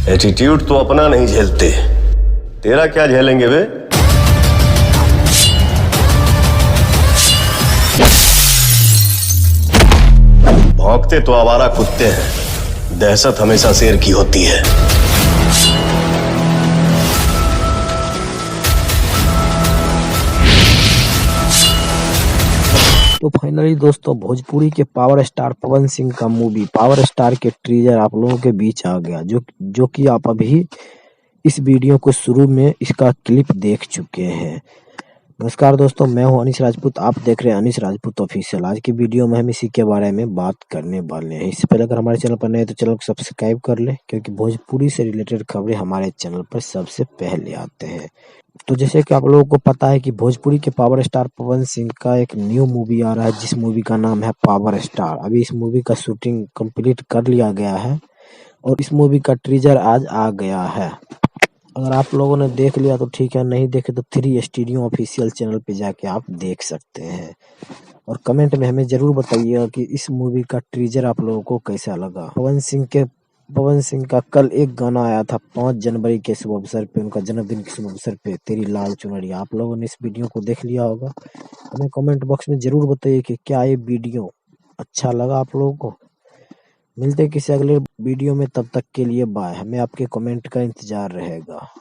Attitude तो अपना नहीं झेलते, तेरा क्या झेलेंगे बे। भौंकते तो आवारा कुत्ते हैं, दहशत हमेशा शेर की होती है। तो फाइनली दोस्तों भोजपुरी के पावर स्टार पवन सिंह का मूवी पावर स्टार के ट्रीजर आप लोगों के बीच आ गया, जो कि आप अभी इस वीडियो को शुरू में इसका क्लिप देख चुके हैं। नमस्कार दोस्तों, मैं हूं अनीश राजपूत, आप देख रहे हैं अनीश राजपूत ऑफिशियल। आज की वीडियो में हम इसी के बारे में बात करने वाले हैं। इससे पहले अगर हमारे चैनल पर नए हैं तो चैनल को सब्सक्राइब कर लें, क्योंकि भोजपुरी से रिलेटेड खबरें हमारे चैनल पर सबसे पहले आते हैं। तो जैसे कि आप लोगों को पता है कि भोजपुरी के पावर स्टार पवन सिंह का एक न्यू मूवी आ रहा है, जिस मूवी का नाम है पावर स्टार। अभी इस मूवी का शूटिंग कंप्लीट कर लिया गया है और इस मूवी का ट्रीजर आज आ गया है। अगर आप लोगों ने देख लिया तो ठीक है, नहीं देखे तो 3 स्टूडियो ऑफिशियल चैनल पे जाके आप देख सकते हैं। और कमेंट में हमें जरूर बताइएगा कि इस मूवी का ट्रीजर आप लोगों को कैसा लगा। पवन सिंह का कल एक गाना आया था 5 जनवरी के शुभ अवसर पे, उनका जन्मदिन के शुभ अवसर पे, तेरी लाल चुनरिया। आप लोगों ने इस वीडियो को देख लिया होगा। हमें कमेंट बॉक्स में जरूर बताइए कि क्या ये वीडियो अच्छा लगा आप लोगों को। मिलते हैं किसी अगले वीडियो में, तब तक के लिए बाय। हमें आपके कमेंट का इंतजार रहेगा।